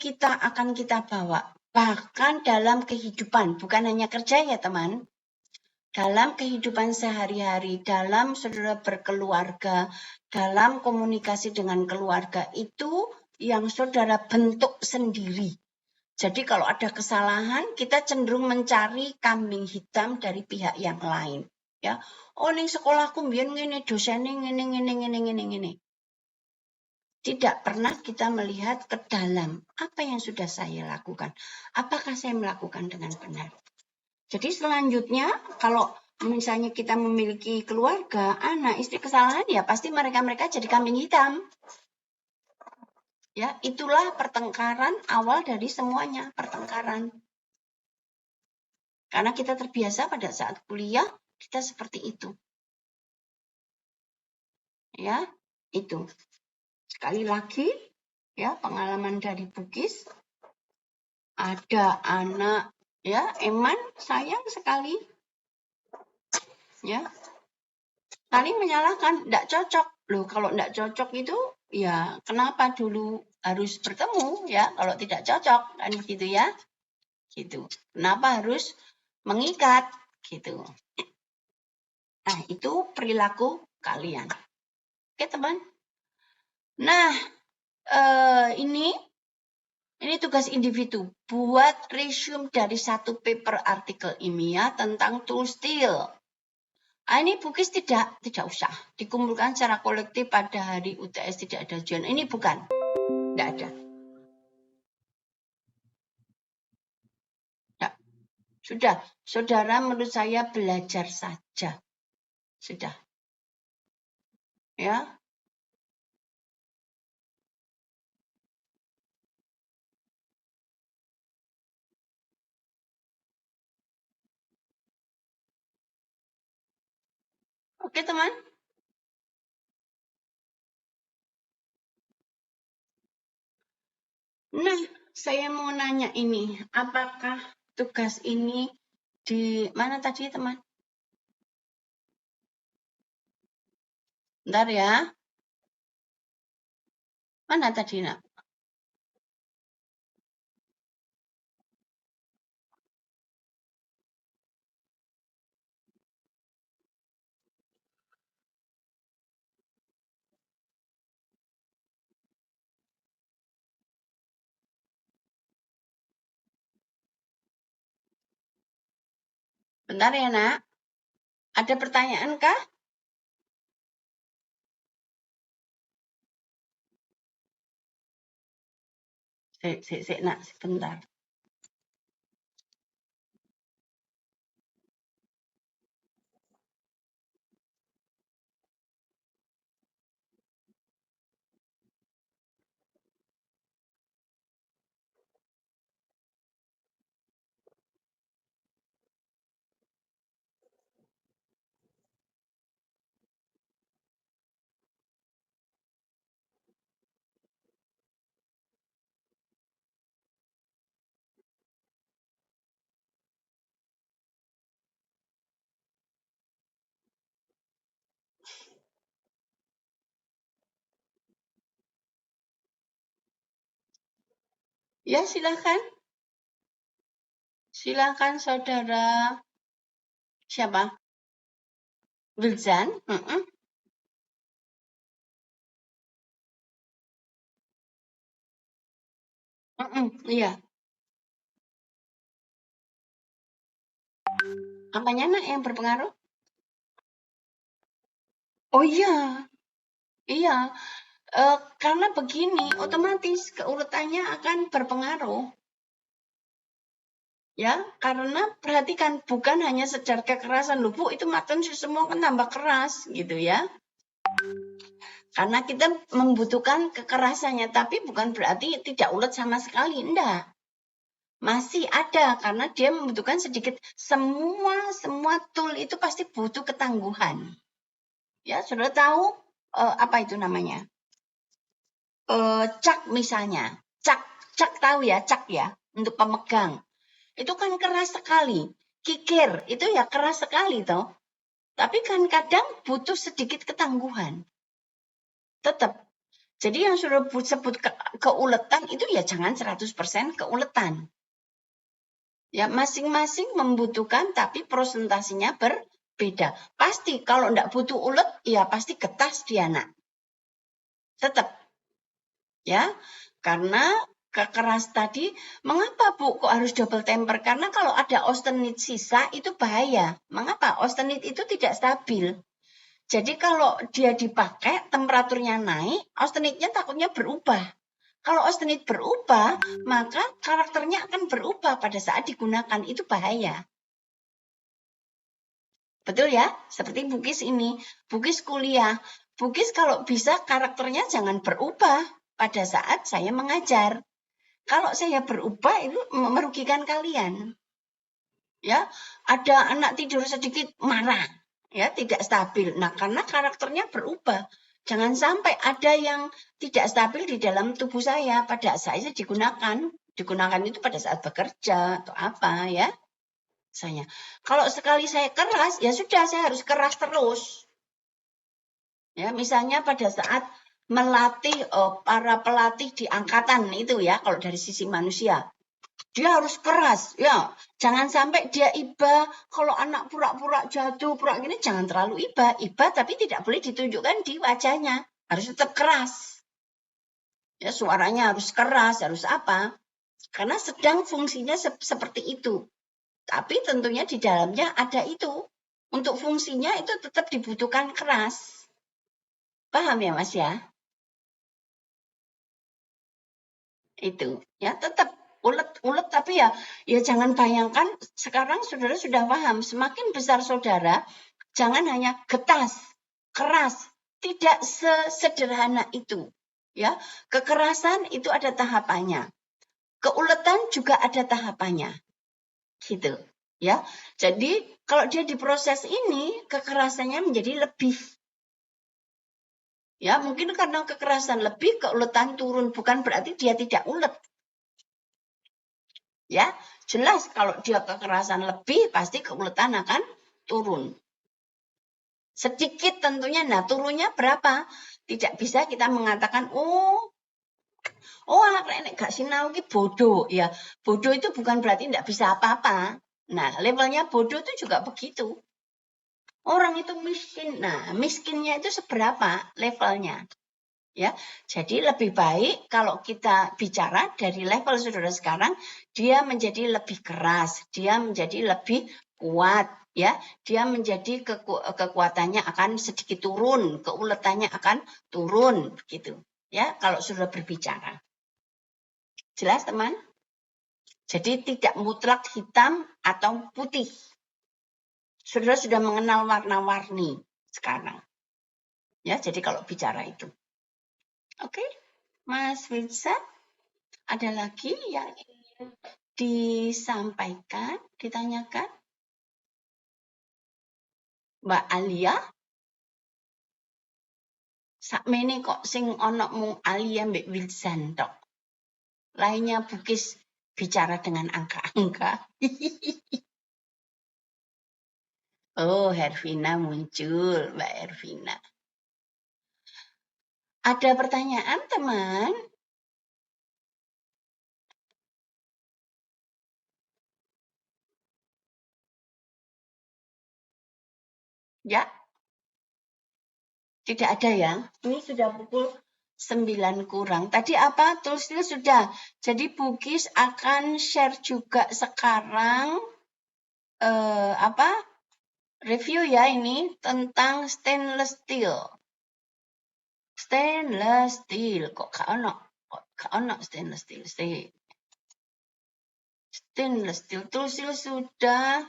akan kita bawa. Bahkan dalam kehidupan, bukan hanya kerja ya teman. Dalam kehidupan sehari-hari, dalam saudara berkeluarga, dalam komunikasi dengan keluarga, itu yang saudara bentuk sendiri. Jadi kalau ada kesalahan, kita cenderung mencari kambing hitam dari pihak yang lain. Ya, oh ning sekolahku mbiyen ngene, dosennya ngene. Tidak pernah kita melihat ke dalam apa yang sudah saya lakukan. Apakah saya melakukan dengan benar? Jadi selanjutnya kalau misalnya kita memiliki keluarga, anak, istri kesalahan, ya pasti mereka jadi kambing hitam. Ya, itulah pertengkaran awal dari semuanya, pertengkaran. Karena kita terbiasa pada saat kuliah, kita seperti itu. Ya, itu. Sekali lagi, ya, pengalaman dari Bugis. Ada anak, ya, Eman, sayang sekali. Ya, saling menyalahkan, tidak cocok. Loh, kalau tidak cocok itu, ya, kenapa dulu harus bertemu, ya, kalau tidak cocok, kan begitu ya. Gitu. Kenapa harus mengikat, gitu. Nah, itu perilaku kalian. Oke, teman. Nah, ini tugas individu. Buat resume dari satu paper artikel ilmiah tentang tool steel. Ini Bugis tidak usah dikumpulkan secara kolektif pada hari UTS, tidak ada ujian. Ini bukan, tidak ada. Ya. Sudah, saudara menurut saya belajar saja. Sudah. Ya. Oke, teman. Nah, saya mau nanya ini, apakah tugas ini di mana tadi, teman? Bentar ya. Mana tadi, nak? Bentar ya, nak. Ada pertanyaan kah? Nak, sebentar. Ya, silakan. Silakan, saudara. Siapa? Wilzan? Iya. Apanya, nak, yang berpengaruh? Oh iya. Iya. Karena begini, otomatis keurutannya akan berpengaruh. Ya, karena perhatikan, bukan hanya secara kekerasan, loh Bu, itu maton semua kan tambah keras, gitu ya. Karena kita membutuhkan kekerasannya, tapi bukan berarti tidak ulet sama sekali, enggak. Masih ada, karena dia membutuhkan sedikit, semua tool itu pasti butuh ketangguhan. Ya, sudah tahu apa itu namanya? Cak misalnya, cak tahu ya, cak ya, untuk pemegang. Itu kan keras sekali. Kikir, itu ya keras sekali toh. Tapi kan kadang butuh sedikit ketangguhan. Tetap. Jadi yang sudah sebut keuletan itu ya jangan 100% keuletan. Ya, masing-masing membutuhkan tapi presentasinya berbeda. Pasti kalau enggak butuh ulet, ya pasti getas dia, Nak. Tetap. Ya, karena kekeras tadi, mengapa Bu kok harus double temper? Karena kalau ada austenite sisa itu bahaya. Mengapa? Austenite itu tidak stabil. Jadi kalau dia dipakai, temperaturnya naik, austenite-nya takutnya berubah. Kalau austenite berubah, maka karakternya akan berubah pada saat digunakan. Itu bahaya. Betul ya? Seperti Bugis ini. Bugis kuliah. Bugis kalau bisa karakternya jangan berubah pada saat saya mengajar. Kalau saya berubah itu merugikan kalian. Ya, ada anak tidur sedikit marah, ya tidak stabil. Nah, karena karakternya berubah. Jangan sampai ada yang tidak stabil di dalam tubuh saya pada saat saya digunakan itu pada saat bekerja atau apa ya. Saya. Kalau sekali saya keras, ya sudah saya harus keras terus. Ya, misalnya pada saat melatih para pelatih di angkatan itu ya, kalau dari sisi manusia. Dia harus keras, ya. Jangan sampai dia iba, kalau anak pura-pura jatuh, pura gini, jangan terlalu iba. Iba tapi tidak boleh ditunjukkan di wajahnya. Harus tetap keras. Ya, suaranya harus keras, harus apa. Karena sedang fungsinya seperti itu. Tapi tentunya di dalamnya ada itu. Untuk fungsinya itu tetap dibutuhkan keras. Paham ya Mas ya? Itu. Ya tetap ulet tapi ya jangan bayangkan sekarang saudara sudah paham. Semakin besar saudara, jangan hanya getas, keras. Tidak sesederhana itu. Ya, kekerasan itu ada tahapannya. Keuletan juga ada tahapannya. Gitu. Ya. Jadi kalau dia diproses ini, kekerasannya menjadi lebih. Ya, mungkin karena kekerasan lebih, keuletan turun. Bukan berarti dia tidak ulet. Ya, jelas kalau dia kekerasan lebih, pasti keuletan akan turun. Sedikit tentunya, nah turunnya berapa? Tidak bisa kita mengatakan, oh anak nenek gak sinau ki bodoh. Ya, bodoh itu bukan berarti tidak bisa apa-apa. Nah, levelnya bodoh itu juga begitu. Orang itu miskin. Nah, miskinnya itu seberapa levelnya? Ya, jadi lebih baik kalau kita bicara dari level saudara sekarang, dia menjadi lebih keras, dia menjadi lebih kuat, ya, dia menjadi kekuatannya akan sedikit turun, keuletannya akan turun, begitu, ya, kalau sudah berbicara. Jelas teman? Jadi tidak mutlak hitam atau putih. Saudara sudah mengenal warna-warni sekarang, ya. Jadi kalau bicara itu, oke, Mas Wirsa. Ada lagi yang ingin disampaikan, ditanyakan? Mbak Alia? Sakmene kok sing ono mung Alia mbek Wilson tok. Lainnya Bugis bicara dengan angka-angka. Oh, Hervina muncul, Mbak Hervina. Ada pertanyaan, teman? Ya, tidak ada ya. Ini sudah pukul 9 kurang. Tadi apa? Tulisnya sudah. Jadi Bugis akan share juga sekarang review ya ini tentang stainless steel. Stainless steel kok gak ono stainless steel. Stainless steel tulis sudah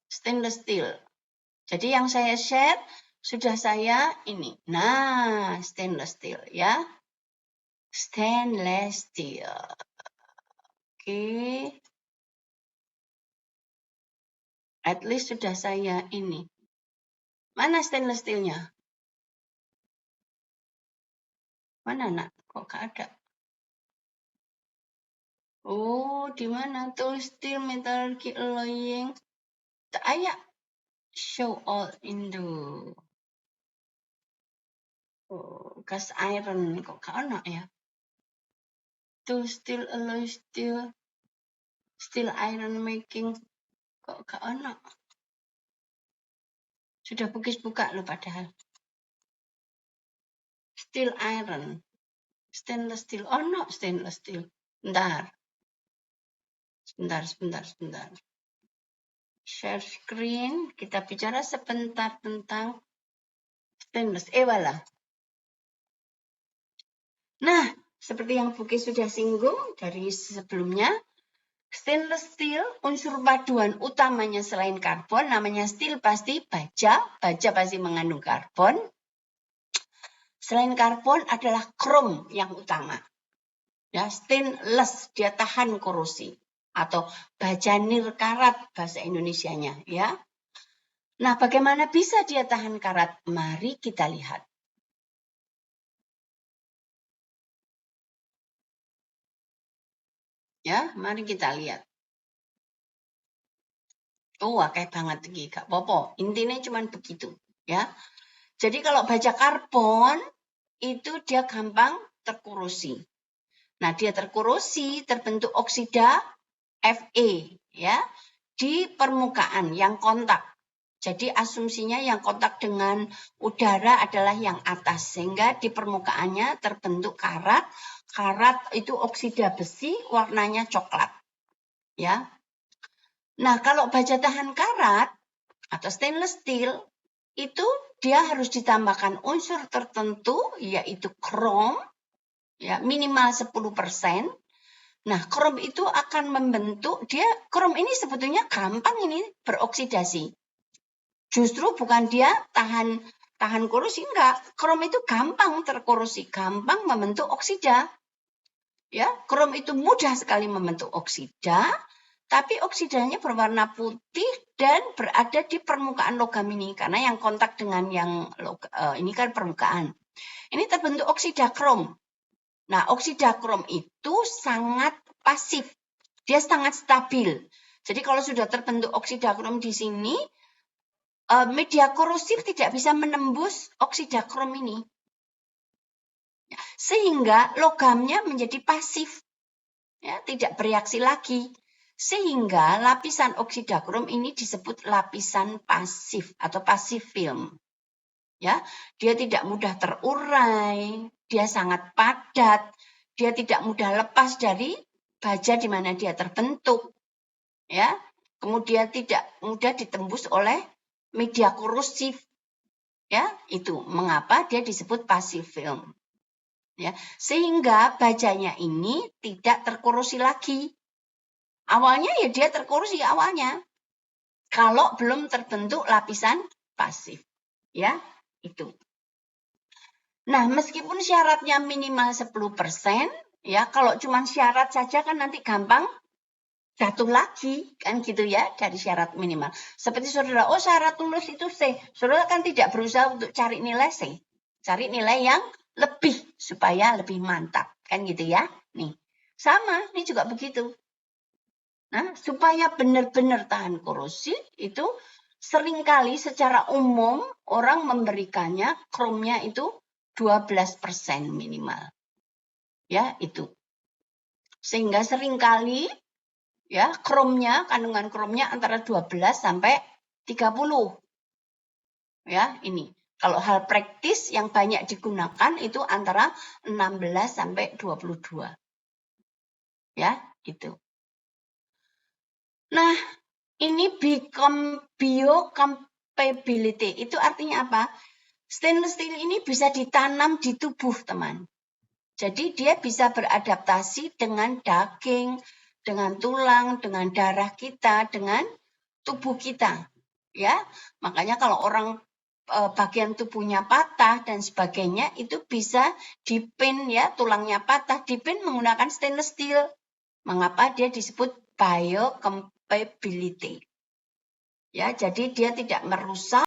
stainless steel. Jadi yang saya share sudah saya ini. Nah, stainless steel ya. Stainless steel. Oke. At least sudah saya ini. Mana stainless steelnya? Mana nak? Kok gak ada? Oh, di mana tuh steel metallurgy alloying? Ayak show all Indo. Oh, cast iron kok gak ono ya. To steel alloy steel iron making kok gak ono. Sudah Bugis buka loh padahal. Steel iron, stainless steel. Oh no, stainless steel. Sebentar. Share screen. Kita bicara sebentar tentang stainless. Wala. Nah, seperti yang Bugis sudah singgung dari sebelumnya, stainless steel unsur paduan utamanya selain karbon, namanya steel pasti baja pasti mengandung karbon. Selain karbon adalah krom yang utama. Ya, stainless, dia tahan korosi atau baja nirkarat bahasa Indonesianya, ya. Nah, bagaimana bisa dia tahan karat? Mari kita lihat. Ya, mari kita lihat. Oh, kayak banget iki, gak apa-apa. Intinya cuma begitu, ya. Jadi kalau baja karbon itu dia gampang terkorosi. Nah, dia terkorosi, terbentuk oksida Fe, ya, di permukaan yang kontak. Jadi asumsinya yang kontak dengan udara adalah yang atas, sehingga di permukaannya terbentuk karat. Karat itu oksida besi, warnanya coklat, ya. Nah, kalau baja tahan karat atau stainless steel itu dia harus ditambahkan unsur tertentu, yaitu krom, ya, minimal 10%. Nah, krom itu akan membentuk, krom ini sebetulnya gampang ini beroksidasi. Justru bukan dia tahan korosi, enggak. Krom itu gampang terkorosi, gampang membentuk oksida. Ya, krom itu mudah sekali membentuk oksida, tapi oksidanya berwarna putih dan berada di permukaan logam ini karena yang kontak dengan yang ini kan permukaan. Ini terbentuk oksida krom. Nah, oksida krom itu sangat pasif. Dia sangat stabil. Jadi kalau sudah terbentuk oksida krom di sini, media korosif tidak bisa menembus oksida krom ini. Sehingga logamnya menjadi pasif. Ya, tidak bereaksi lagi. Sehingga lapisan oksida krom ini disebut lapisan pasif atau pasif film. Ya, dia tidak mudah terurai, dia sangat padat, dia tidak mudah lepas dari baja di mana dia terbentuk. Ya, kemudian tidak mudah ditembus oleh media korosif. Ya, itu mengapa dia disebut pasif film. Ya, sehingga bajanya ini tidak terkorosi lagi. Awalnya ya dia terkorosi awalnya. Kalau belum terbentuk lapisan pasif. Ya, itu. Nah, meskipun syaratnya minimal 10%, ya kalau cuma syarat saja kan nanti gampang jatuh lagi, kan gitu ya, dari syarat minimal. Seperti saudara, syarat lulus itu C. Saudara kan tidak berusaha untuk cari nilai C. Cari nilai yang lebih, supaya lebih mantap, kan gitu ya. Nih, sama, ini juga begitu. Nah, supaya benar-benar tahan korosi, itu seringkali secara umum orang memberikannya kromnya itu 12% minimal. Ya, itu. Sehingga seringkali ya kromnya, kandungan kromnya antara 12 sampai 30. Ya, ini. Kalau hal praktis yang banyak digunakan itu antara 16 sampai 22. Ya, itu. Nah, ini biocompatibility. Itu artinya apa? Stainless steel ini bisa ditanam di tubuh, teman. Jadi dia bisa beradaptasi dengan daging, dengan tulang, dengan darah kita, dengan tubuh kita. Ya, makanya kalau orang bagian tubuhnya patah dan sebagainya itu bisa dipin, ya, tulangnya patah, dipin menggunakan stainless steel. Mengapa dia disebut biocompatibility? Ya, jadi dia tidak merusak